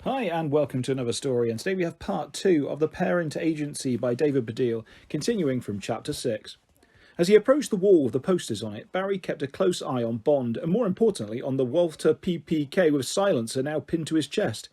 Hi and welcome to another story, and today we have part 2 of The Parent Agency by David Baddiel, continuing from chapter 6. As he approached the wall with the posters on it, Barry kept a close eye on Bond and more importantly on the Walter PPK with silencer now pinned to his chest.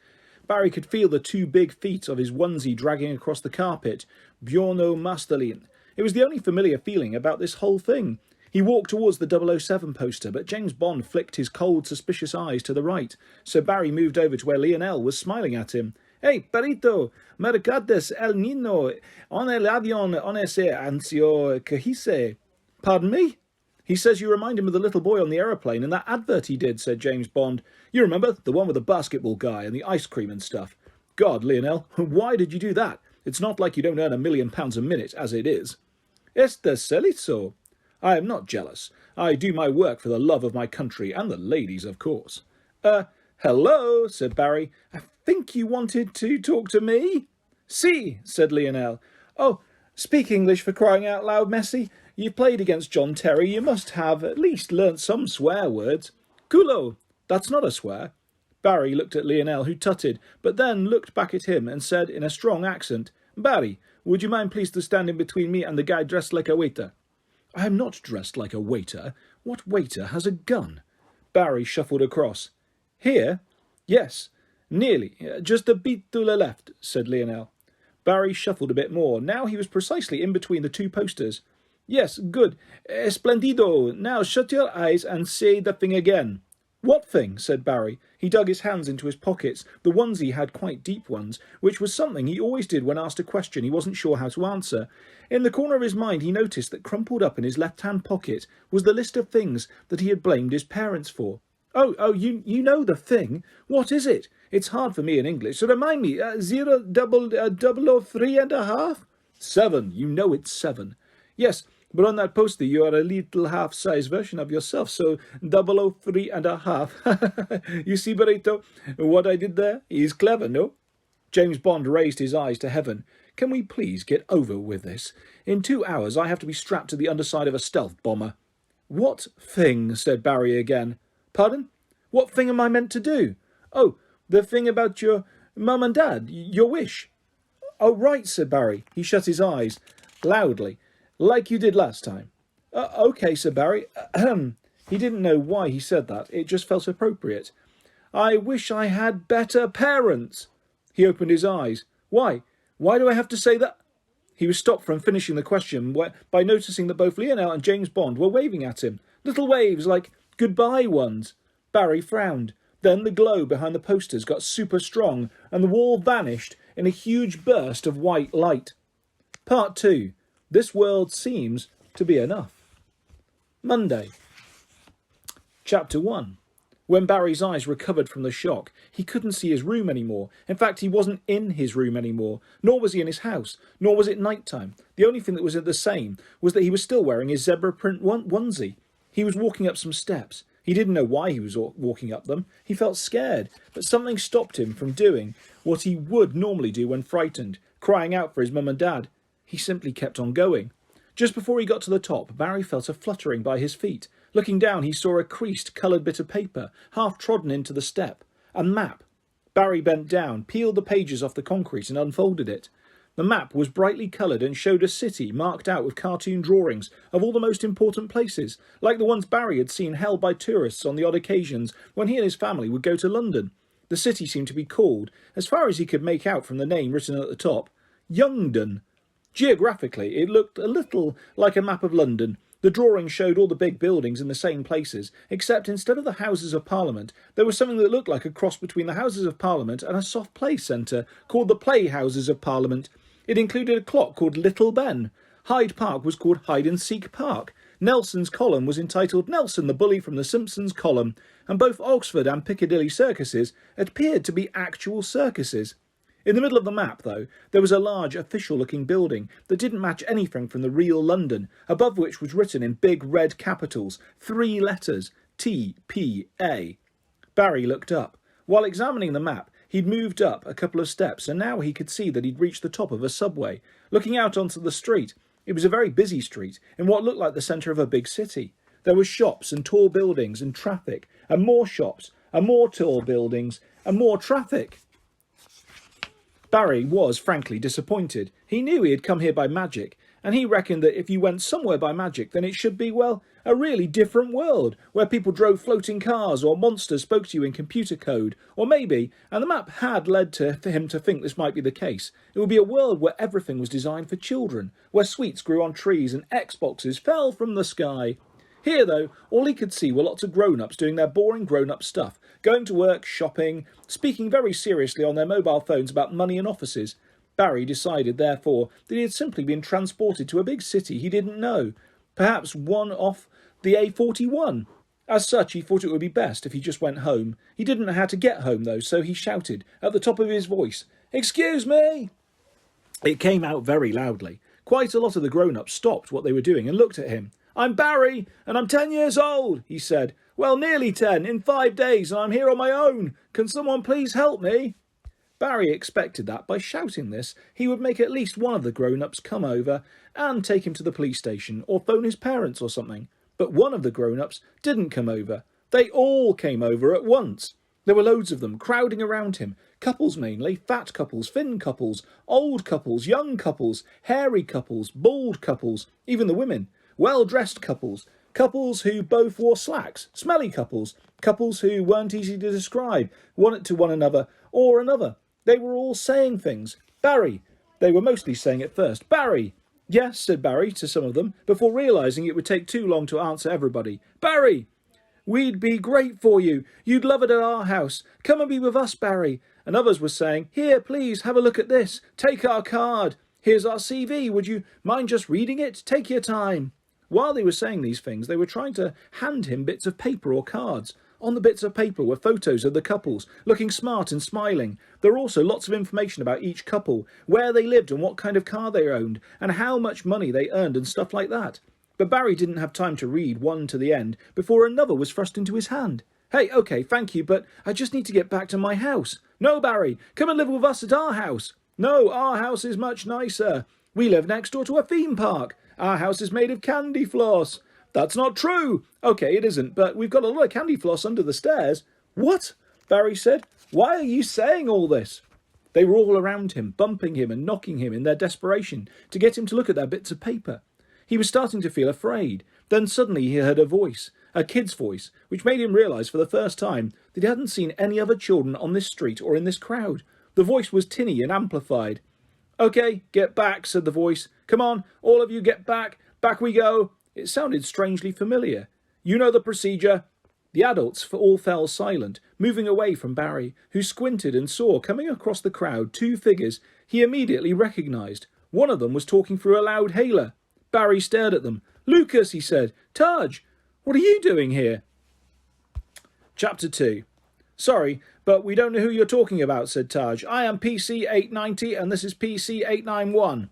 Barry could feel the two big feet of his onesie dragging across the carpet. Buono Mastalin. It was the only familiar feeling about this whole thing. He walked towards the 007 poster, but James Bond flicked his cold, suspicious eyes to the right, so Barry moved over to where Lionel was smiling at him. "Hey, perito, mercades el niño, on el avión, on ese ancio que. Pardon me? He says you remind him of the little boy on the aeroplane in that advert he did, said James Bond. You remember, the one with the basketball guy and the ice cream and stuff. God, Lionel, why did you do that? It's not like you don't earn £1 million a minute, as it is. Este selizo. I am not jealous. I do my work for the love of my country and the ladies, of course. Hello, said Barry. I think you wanted to talk to me? Si, said Lionel. Oh, speak English for crying out loud, Messi. You've played against John Terry. You must have at least learnt some swear words. Culo. That's not a swear. Barry looked at Lionel, who tutted, but then looked back at him and said in a strong accent, Barry, would you mind please to stand in between me and the guy dressed like a waiter? I am not dressed like a waiter. What waiter has a gun? Barry shuffled across. Here? Yes. Nearly. Just a bit to the left, said Lionel. Barry shuffled a bit more. Now he was precisely in between the two posters. Yes, good. Esplendido. Now shut your eyes and say the thing again. What thing? Said Barry. He dug his hands into his pockets. The onesie had quite deep ones, which was something he always did when asked a question he wasn't sure how to answer. In the corner of his mind he noticed that crumpled up in his left-hand pocket was the list of things that he had blamed his parents for. You know the thing. What is it? It's hard for me in English, so remind me. 000 3.5? 7. You know it's 7. Yes, but on that poster you are a little half-size version of yourself, so 003.5. You see, Barreto, what I did there? He's clever, no? James Bond raised his eyes to heaven. Can we please get over with this? In 2 hours I have to be strapped to the underside of a stealth bomber. What thing? Said Barry again. Pardon? What thing am I meant to do? Oh, the thing about your mum and dad, your wish. Oh, right, said Barry. He shut his eyes loudly. Like you did last time. OK, said Barry. He didn't know why he said that. It just felt appropriate. I wish I had better parents. He opened his eyes. Why? Why do I have to say that? He was stopped from finishing the question by noticing that both Lionel and James Bond were waving at him. Little waves like goodbye ones. Barry frowned. Then the glow behind the posters got super strong and the wall vanished in a huge burst of white light. Part 2. This world seems to be enough. Monday. Chapter 1. When Barry's eyes recovered from the shock, he couldn't see his room anymore. In fact, he wasn't in his room anymore, nor was he in his house, nor was it night time. The only thing that was the same was that he was still wearing his zebra print onesie. He was walking up some steps. He didn't know why he was walking up them. He felt scared, but something stopped him from doing what he would normally do when frightened, crying out for his mum and dad. He simply kept on going. Just before he got to the top, Barry felt a fluttering by his feet. Looking down, he saw a creased, coloured bit of paper, half trodden into the step. A map. Barry bent down, peeled the pages off the concrete and unfolded it. The map was brightly coloured and showed a city marked out with cartoon drawings of all the most important places, like the ones Barry had seen held by tourists on the odd occasions when he and his family would go to London. The city seemed to be called, as far as he could make out from the name written at the top, Youngdon. Geographically, it looked a little like a map of London. The drawing showed all the big buildings in the same places, except instead of the Houses of Parliament, there was something that looked like a cross between the Houses of Parliament and a soft play centre called the Playhouses of Parliament. It included a clock called Little Ben. Hyde Park was called Hide and Seek Park. Nelson's column was entitled Nelson the Bully from the Simpsons column, and both Oxford and Piccadilly circuses appeared to be actual circuses. In the middle of the map, though, there was a large official-looking building that didn't match anything from the real London, above which was written in big red capitals, 3 letters, T-P-A. Barry looked up. While examining the map, he'd moved up a couple of steps, and now he could see that he'd reached the top of a subway. Looking out onto the street, it was a very busy street, in what looked like the centre of a big city. There were shops and tall buildings and traffic, and more shops, and more tall buildings, and more traffic. Barry was frankly disappointed. He knew he had come here by magic, and he reckoned that if you went somewhere by magic, then it should be, well, a really different world, where people drove floating cars or monsters spoke to you in computer code, or maybe, and the map had led to him to think this might be the case, it would be a world where everything was designed for children, where sweets grew on trees and Xboxes fell from the sky. Here, though, all he could see were lots of grown-ups doing their boring grown-up stuff, going to work, shopping, speaking very seriously on their mobile phones about money and offices. Barry decided, therefore, that he had simply been transported to a big city he didn't know, perhaps one off the A41. As such, he thought it would be best if he just went home. He didn't know how to get home, though, so he shouted, at the top of his voice, "Excuse me!" It came out very loudly. Quite a lot of the grown-ups stopped what they were doing and looked at him. "I'm Barry, and I'm 10 years old," he said. "Well, nearly 10, in 5 days, and I'm here on my own. Can someone please help me?" Barry expected that by shouting this, he would make at least one of the grown-ups come over and take him to the police station or phone his parents or something. But one of the grown-ups didn't come over. They all came over at once. There were loads of them crowding around him. Couples mainly, fat couples, thin couples, old couples, young couples, hairy couples, bald couples, even the women. Well-dressed couples, couples who both wore slacks, smelly couples, couples who weren't easy to describe, one to one another or another. They were all saying things. "Barry." They were mostly saying it first. "Barry." "Yes," said Barry to some of them, before realising it would take too long to answer everybody. "Barry." "We'd be great for you. You'd love it at our house. Come and be with us, Barry." And others were saying, "Here, please, have a look at this. Take our card. Here's our CV. Would you mind just reading it? Take your time." While they were saying these things, they were trying to hand him bits of paper or cards. On the bits of paper were photos of the couples, looking smart and smiling. There were also lots of information about each couple, where they lived and what kind of car they owned, and how much money they earned and stuff like that. But Barry didn't have time to read one to the end before another was thrust into his hand. "Hey, okay, thank you, but I just need to get back to my house." "No, Barry, come and live with us at our house." "No, our house is much nicer. We live next door to a theme park. Our house is made of candy floss." "That's not true." "Okay, it isn't, but we've got a lot of candy floss under the stairs." "What?" Barry said. "Why are you saying all this?" They were all around him, bumping him and knocking him in their desperation to get him to look at their bits of paper. He was starting to feel afraid. Then suddenly he heard a voice, a kid's voice, which made him realise for the first time that he hadn't seen any other children on this street or in this crowd. The voice was tinny and amplified. "Okay, get back," said the voice. "Come on, all of you get back. Back we go." It sounded strangely familiar. "You know the procedure." The adults all fell silent, moving away from Barry, who squinted and saw coming across the crowd 2 figures he immediately recognised. One of them was talking through a loud hailer. Barry stared at them. "Lucas," he said. "Taj, what are you doing here?" Chapter 2. "Sorry, but we don't know who you're talking about," said Taj. "I am PC-890 and this is PC-891.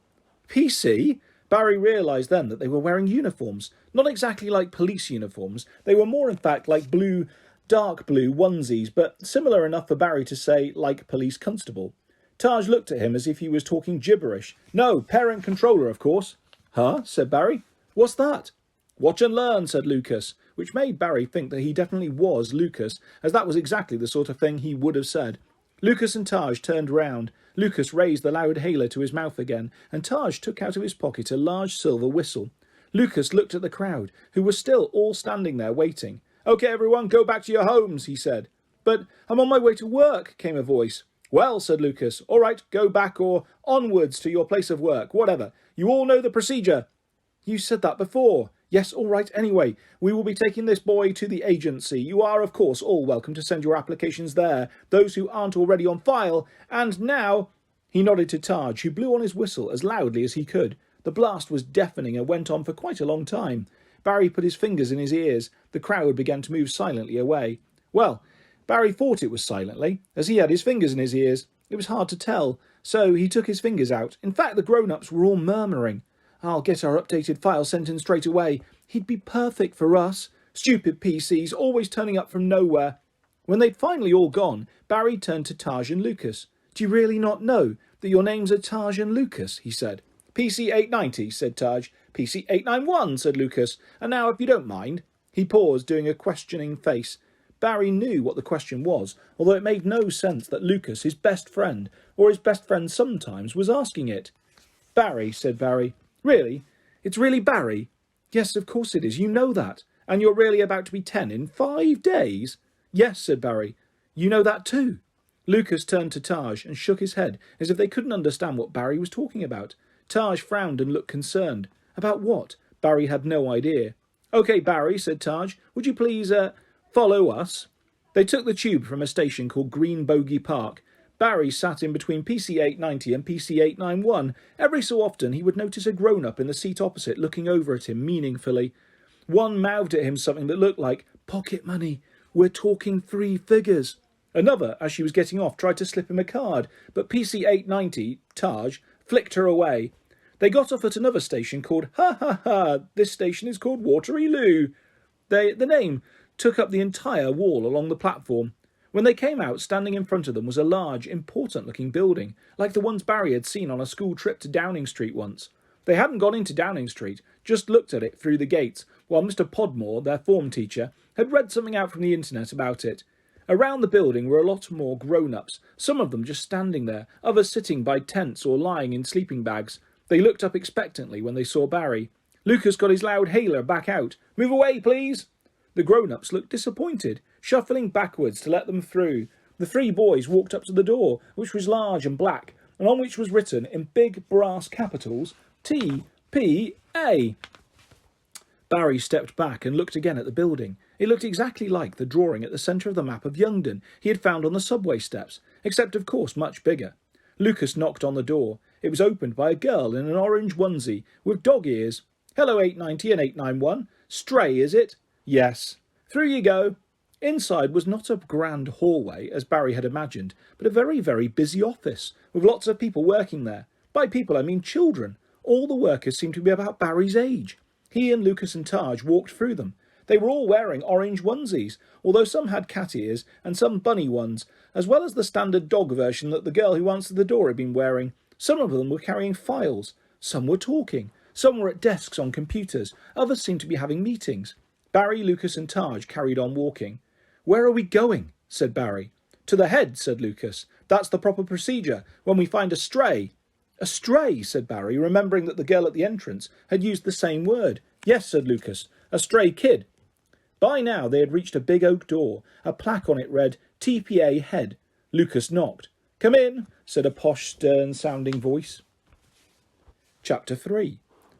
PC? Barry realised then that they were wearing uniforms. Not exactly like police uniforms. They were more in fact like blue, dark blue onesies, but similar enough for Barry to say like police constable. Taj looked at him as if he was talking gibberish. "No, parent controller, of course." "Huh?" said Barry. "What's that?" "Watch and learn," said Lucas, which made Barry think that he definitely was Lucas, as that was exactly the sort of thing he would have said. Lucas and Taj turned round. Lucas raised the loud hailer to his mouth again, and Taj took out of his pocket a large silver whistle. Lucas looked at the crowd, who were still all standing there waiting. "Okay, everyone, go back to your homes," he said. "But I'm on my way to work," came a voice. "Well," said Lucas, "all right, go back or onwards to your place of work, whatever. You all know the procedure." "You said that before." "Yes, all right, anyway. We will be taking this boy to the agency. You are, of course, all welcome to send your applications there, those who aren't already on file. And now—" He nodded to Taj, who blew on his whistle as loudly as he could. The blast was deafening and went on for quite a long time. Barry put his fingers in his ears. The crowd began to move silently away. Well, Barry thought it was silently, as he had his fingers in his ears. It was hard to tell, so he took his fingers out. In fact, the grown-ups were all murmuring. "I'll get our updated file sent in straight away. He'd be perfect for us. Stupid PCs, always turning up from nowhere." When they'd finally all gone, Barry turned to Taj and Lucas. "Do you really not know that your names are Taj and Lucas?" he said. "PC-890, said Taj. "PC-891, said Lucas. "And now, if you don't mind—" He paused, doing a questioning face. Barry knew what the question was, although it made no sense that Lucas, his best friend, or his best friend sometimes, was asking it. Barry, said Barry. Really? It's really Barry? Yes, of course it is. You know that. And you're really about to be 10 in 5 days? Yes, said Barry. You know that too. Lucas turned to Taj and shook his head as if they couldn't understand what Barry was talking about. Taj frowned and looked concerned. About what? Barry had no idea. OK, Barry, said Taj, would you please, follow us? They took the tube from a station called Green Bogey Park. Barry sat in between PC-890 and PC-891. Every so often he would notice a grown-up in the seat opposite looking over at him meaningfully. One mouthed at him something that looked like, "Pocket money. We're talking 3 figures." Another, as she was getting off, tried to slip him a card, but PC-890, Taj, flicked her away. They got off at another station called Ha Ha Ha. This station is called Waterloo. The name took up the entire wall along the platform. When they came out, standing in front of them was a large, important-looking building, like the ones Barry had seen on a school trip to Downing Street once. They hadn't gone into Downing Street, just looked at it through the gates, while Mr. Podmore, their form teacher, had read something out from the internet about it. Around the building were a lot more grown-ups, some of them just standing there, others sitting by tents or lying in sleeping bags. They looked up expectantly when they saw Barry. Lucas got his loud hailer back out. "Move away, please!" The grown-ups looked disappointed, shuffling backwards to let them through. The 3 boys walked up to the door, which was large and black, and on which was written in big brass capitals, T.P.A. Barry stepped back and looked again at the building. It looked exactly like the drawing at the centre of the map of Youngdon he had found on the subway steps, except of course much bigger. Lucas knocked on the door. It was opened by a girl in an orange onesie with dog ears. "Hello, 890 and 891. Stray, is it?" "Yes." "Through you go." Inside was not a grand hallway, as Barry had imagined, but a very, very busy office, with lots of people working there. By people, I mean children. All the workers seemed to be about Barry's age. He and Lucas and Taj walked through them. They were all wearing orange onesies, although some had cat ears and some bunny ones, as well as the standard dog version that the girl who answered the door had been wearing. Some of them were carrying files. Some were talking. Some were at desks on computers. Others seemed to be having meetings. Barry, Lucas and Taj carried on walking. "Where are we going?" said Barry. "To the head," said Lucas. "That's the proper procedure, when we find a stray." "A stray," said Barry, remembering that the girl at the entrance had used the same word. "Yes," said Lucas. "A stray kid." By now they had reached a big oak door. A plaque on it read, "TPA Head." Lucas knocked. "Come in," said a posh, stern-sounding voice. Chapter 3.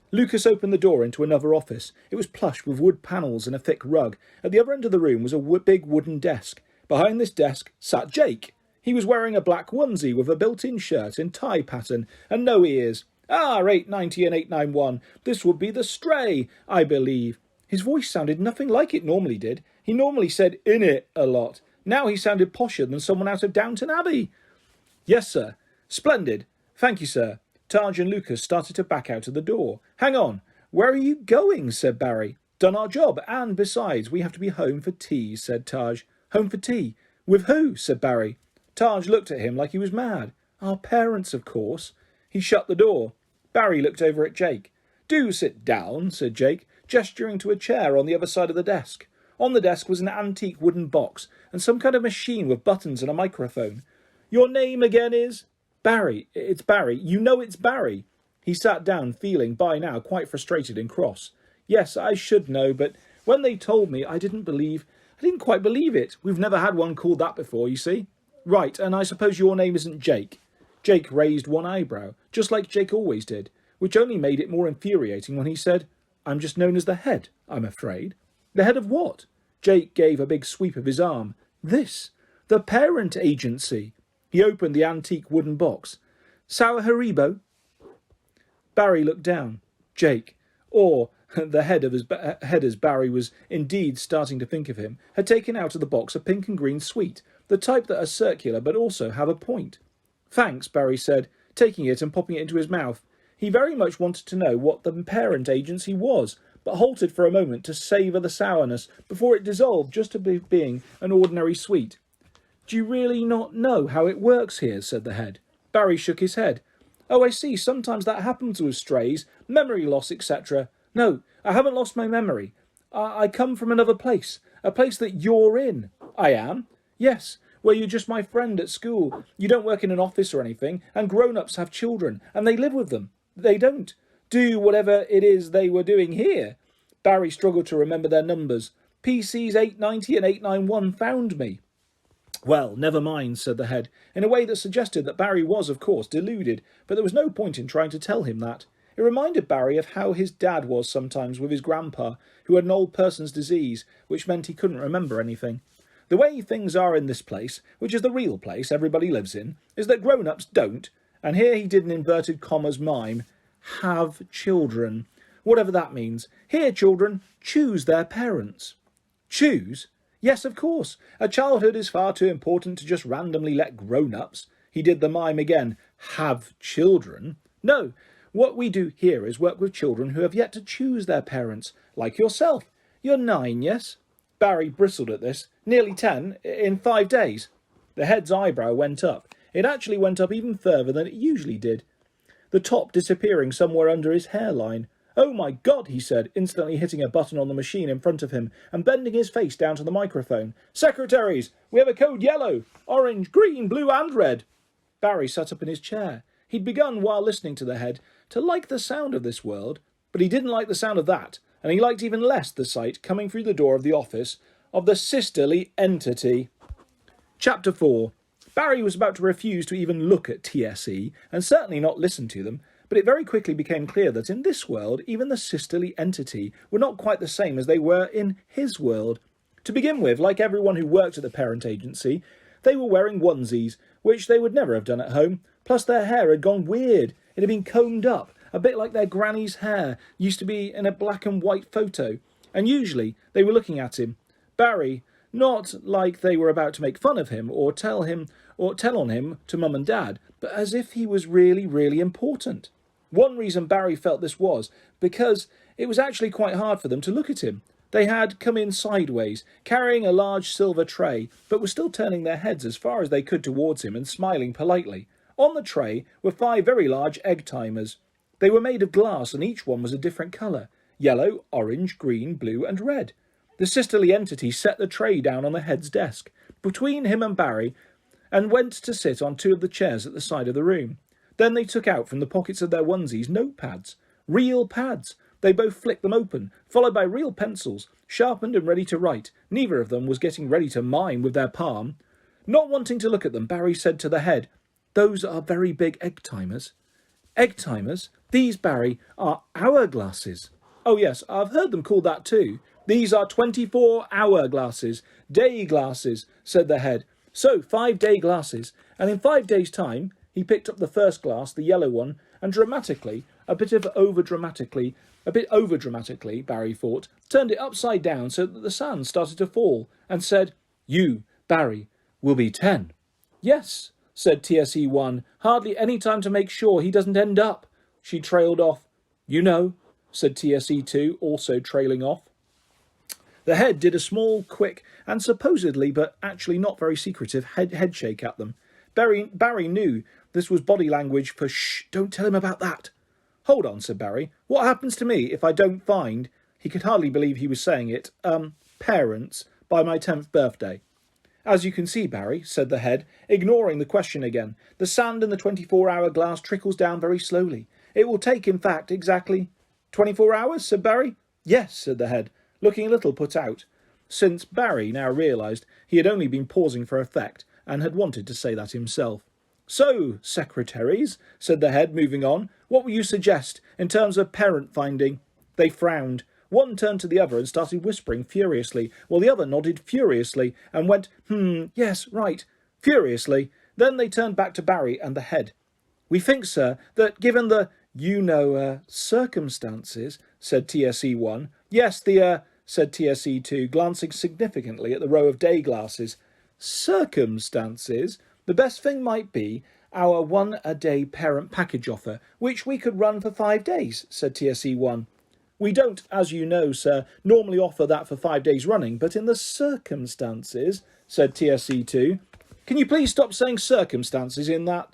Lucas opened the door into another office. It was plush with wood panels and a thick rug. At the other end of the room was a big wooden desk. Behind this desk sat Jake. He was wearing a black onesie with a built-in shirt in tie pattern and no ears. "Ah, 890 and 891. This would be the stray, I believe." His voice sounded nothing like it normally did. He normally said "in it" a lot. Now he sounded posher than someone out of Downton Abbey. "Yes, sir." "Splendid. Thank you, sir." Taj and Lucas started to back out of the door. "Hang on. Where are you going?" said Barry. "Done our job, and besides, we have to be home for tea," said Taj. "Home for tea? With who?" said Barry. Taj looked at him like he was mad. "Our parents, of course." He shut the door. Barry looked over at Jake. "Do sit down," said Jake, gesturing to a chair on the other side of the desk. On the desk was an antique wooden box and some kind of machine with buttons and a microphone. "Your name again is?" "Barry. It's Barry. You know it's Barry." He sat down, feeling by now quite frustrated and cross. "Yes, I should know, but when they told me, I didn't quite believe it. We've never had one called that before, you see." "Right, and I suppose your name isn't Jake?" Jake raised one eyebrow, just like Jake always did, which only made it more infuriating when he said, "I'm just known as the head, I'm afraid." "The head of what?" Jake gave a big sweep of his arm. "This. The parent agency." He opened the antique wooden box. "Sour Haribo?" Barry looked down. Jake, or the head as Barry was indeed starting to think of him, had taken out of the box a pink and green sweet, the type that are circular but also have a point. "Thanks," Barry said, taking it and popping it into his mouth. He very much wanted to know what the parent agency was, but halted for a moment to savour the sourness before it dissolved just to being an ordinary sweet. "Do you really not know how it works here?" said the head. Barry shook his head. "Oh, I see. Sometimes that happens with strays, memory loss, etc. No, I haven't lost my memory. I come from another place, a place that you're in. I am? Yes. Well, you're just my friend at school. You don't work in an office or anything, and grown-ups have children, and they live with them. They don't do whatever it is they were doing here. Barry struggled to remember their numbers. PCs 890 and 891 found me. Well, never mind, said the head, in a way that suggested that Barry was, of course, deluded, but there was no point in trying to tell him that. It reminded Barry of how his dad was sometimes with his grandpa, who had an old person's disease, which meant he couldn't remember anything. The way things are in this place, which is the real place everybody lives in, is that grown-ups don't, and here he did an inverted commas mime, have children. Whatever that means. Here, children, choose their parents. Choose? Yes, of course. A childhood is far too important to just randomly let grown-ups. He did the mime again. Have children? No. What we do here is work with children who have yet to choose their parents, like yourself. You're 9, yes? Barry bristled at this. Nearly 10, in 5 days. The head's eyebrow went up. It actually went up even further than it usually did, the top disappearing somewhere under his hairline. Oh my God, he said, instantly hitting a button on the machine in front of him and bending his face down to the microphone. Secretaries, we have a code yellow, orange, green, blue and red. Barry sat up in his chair. He'd begun, while listening to the head, to like the sound of this world, but he didn't like the sound of that, and he liked even less the sight coming through the door of the office of the sisterly entity. Chapter 4. Barry was about to refuse to even look at TSE, and certainly not listen to them, but it very quickly became clear that in this world, even the sisterly entity were not quite the same as they were in his world. To begin with, like everyone who worked at the parent agency, they were wearing onesies, which they would never have done at home, plus their hair had gone weird. It had been combed up, a bit like their granny's hair used to be in a black and white photo, and usually they were looking at him. Barry, not like they were about to make fun of him or tell on him to Mum and Dad, but as if he was really, really important. One reason Barry felt this was because it was actually quite hard for them to look at him. They had come in sideways, carrying a large silver tray, but were still turning their heads as far as they could towards him and smiling politely. On the tray were 5 very large egg timers. They were made of glass and each one was a different colour: yellow, orange, green, blue and red. The sisterly entity set the tray down on the head's desk, between him and Barry, and went to sit on 2 of the chairs at the side of the room. Then they took out from the pockets of their onesies notepads. Real pads. They both flicked them open, followed by real pencils, sharpened and ready to write. Neither of them was getting ready to mime with their palm. Not wanting to look at them, Barry said to the head, "Those are very big egg timers." "Egg timers? These, Barry, are hourglasses." "Oh yes, I've heard them called that too. These are 24-hour glasses, day glasses," said the head. "So, 5-day glasses, and in 5 days' time," he picked up the first glass, the yellow one, and dramatically, a bit over-dramatically, Barry thought, turned it upside down so that the sand started to fall, and said, "You, Barry, will be 10. "Yes," said TSE1, "hardly any time to make sure he doesn't end up." She trailed off. "You know," said TSE2, also trailing off. The head did a small, quick, and supposedly, but actually not very secretive, head shake at them. Barry knew this was body language for "shh, don't tell him about that." "Hold on," said Barry. "What happens to me if I don't find," he could hardly believe he was saying it, "parents by my 10th birthday?" "As you can see, Barry," said the head, ignoring the question again, "the sand in the 24-hour glass trickles down very slowly. It will take, in fact, exactly 24 hours, said Barry. "Yes," said the head, looking a little put out, since Barry now realised he had only been pausing for effect and had wanted to say that himself. "So, secretaries," said the head, moving on, "what will you suggest in terms of parent finding?" They frowned. One turned to the other and started whispering furiously, while the other nodded furiously and went, yes, right, furiously. Then they turned back to Barry and the head. "We think, sir, that given the, circumstances," said TSE1. "Yes, said TSE2, glancing significantly at the row of day glasses. "Circumstances? The best thing might be our 1-a-day parent package offer, which we could run for 5 days, said TSE1. "We don't, as you know, sir, normally offer that for 5 days running, but in the circumstances," said TSE2. "Can you please stop saying circumstances in that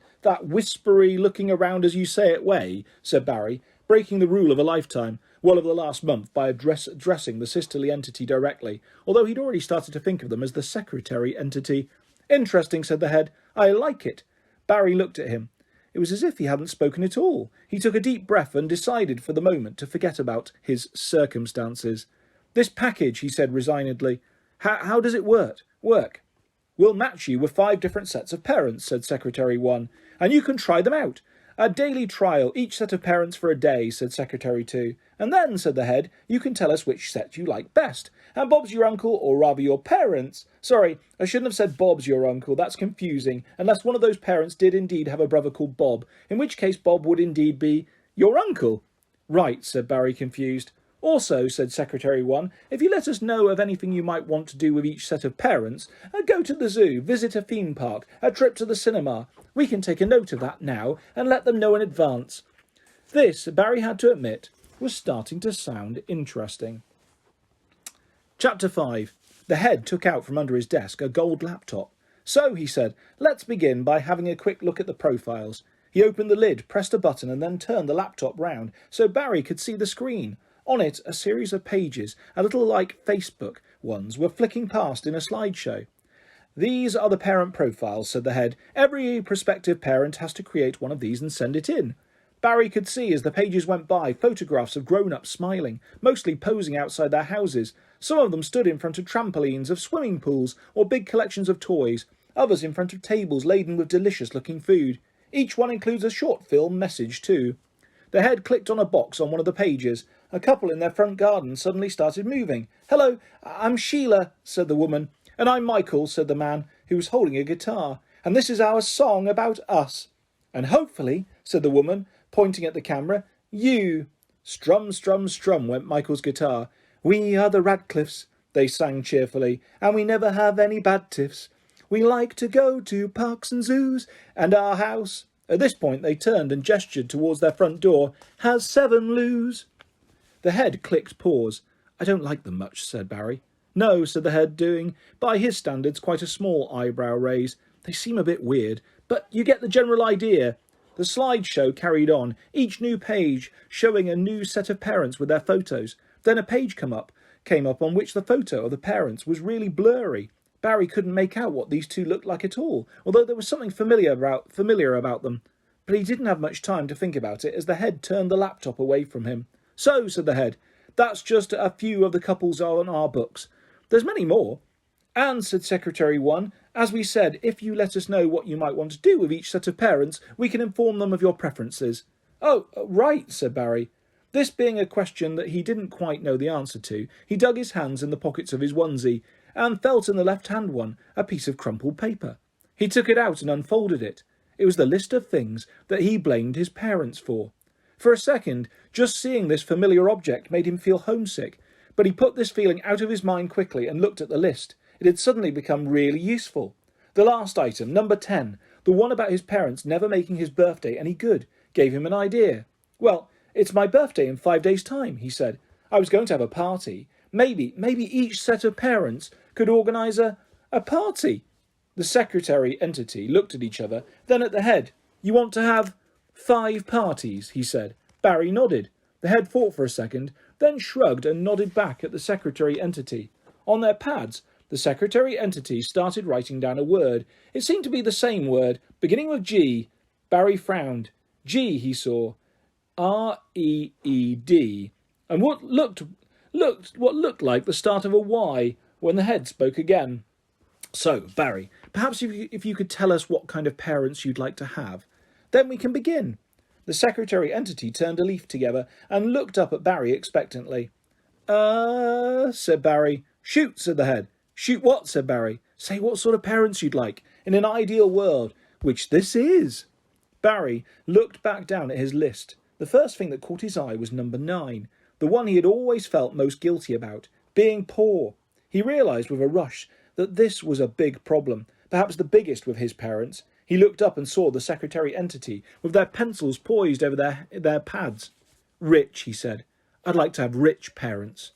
whispery, looking around as you say it way?" said Barry. breaking the rule of a lifetime, well, of the last month, by addressing the sisterly entity directly, although he'd already started to think of them as the secretary entity. Interesting, said the head. I like it. Barry looked at him. It was as if he hadn't spoken at all. He took a deep breath and decided for the moment to forget about his circumstances. This package, he said resignedly. How does it work? We'll match you with 5 different sets of parents, said Secretary 1, and you can try them out. A daily trial, each set of parents for a day, said Secretary 2. And then, said the head, you can tell us which set you like best. And Bob's your uncle, or rather your parents. Sorry, I shouldn't have said Bob's your uncle. That's confusing, unless one of those parents did indeed have a brother called Bob, in which case Bob would indeed be your uncle. Right, said Barry, confused. Also, said Secretary 1, if you let us know of anything you might want to do with each set of parents, go to the zoo, visit a theme park, a trip to the cinema. We can take a note of that now and let them know in advance. This, Barry had to admit, was starting to sound interesting. Chapter 5. The head took out from under his desk a gold laptop. So, he said, let's begin by having a quick look at the profiles. He opened the lid, pressed a button and then turned the laptop round so Barry could see the screen. On it, a series of pages, a little like Facebook ones, were flicking past in a slideshow. These are the parent profiles, said the head. Every prospective parent has to create one of these and send it in. Barry could see as the pages went by photographs of grown-ups smiling, mostly posing outside their houses. Some of them stood in front of trampolines, of swimming pools, or big collections of toys, others in front of tables laden with delicious-looking food. Each one includes a short film message too. The head clicked on a box on one of the pages. A couple in their front garden suddenly started moving. Hello, I'm Sheila, said the woman. And I'm Michael, said the man, who was holding a guitar. And this is our song about us. And hopefully, said the woman, pointing at the camera, you. Strum, strum, strum, went Michael's guitar. We are the Radcliffes, they sang cheerfully, and we never have any bad tiffs. We like to go to parks and zoos, and our house. At this point they turned and gestured towards their front door. Has 7 loos. The head clicked pause. I don't like them much, said Barry. No, said the head, doing, by his standards, quite a small eyebrow raise. They seem a bit weird, but you get the general idea. The slideshow carried on, each new page showing a new set of parents with their photos. Then a page came up on which the photo of the parents was really blurry. Barry couldn't make out what these two looked like at all, although there was something familiar about them. But he didn't have much time to think about it as the head turned the laptop away from him. So, said the head, that's just a few of the couples on our books. There's many more. And, said Secretary 1, as we said, if you let us know what you might want to do with each set of parents, we can inform them of your preferences. Oh, right, said Barry. This being a question that he didn't quite know the answer to, he dug his hands in the pockets of his onesie and felt in the left-hand one a piece of crumpled paper. He took it out and unfolded it. It was the list of things that he blamed his parents for. For a second, just seeing this familiar object made him feel homesick, but he put this feeling out of his mind quickly and looked at the list. It had suddenly become really useful. The last item, number 10, the one about his parents never making his birthday any good, gave him an idea. Well, it's my birthday in 5 days' time, he said. I was going to have a party. Maybe each set of parents could organise a party. The secretary entity looked at each other, then at the head. You want to have 5 parties, he said. Barry nodded. The head thought for a second, then shrugged and nodded back at the secretary entity. On their pads, the secretary entity started writing down a word. It seemed to be the same word, beginning with G. Barry frowned. G, he saw. R-E-E-D. And what looked like the start of a Y when the head spoke again. So, Barry, perhaps if you could tell us what kind of parents you'd like to have, then we can begin. The secretary entity turned a leaf together and looked up at Barry expectantly. Said Barry. Shoot, said the head. Shoot what, said Barry. Say what sort of parents you'd like, in an ideal world, which this is. Barry looked back down at his list. The first thing that caught his eye was number 9, the one he had always felt most guilty about, being poor. He realised with a rush that this was a big problem, perhaps the biggest with his parents. He looked up and saw the secretary entity, with their pencils poised over their pads. Rich, he said. I'd like to have rich parents.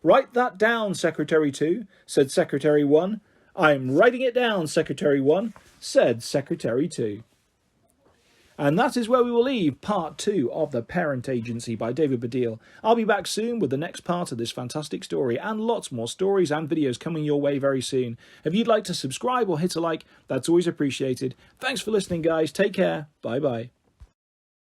Write that down, Secretary 2, said Secretary 1. I'm writing it down, Secretary 1, said Secretary 2. And that is where we will leave part 2 of The Parent Agency by David Baddiel. I'll be back soon with the next part of this fantastic story, and lots more stories and videos coming your way very soon. If you'd like to subscribe or hit a like, that's always appreciated. Thanks for listening, guys. Take care. Bye-bye.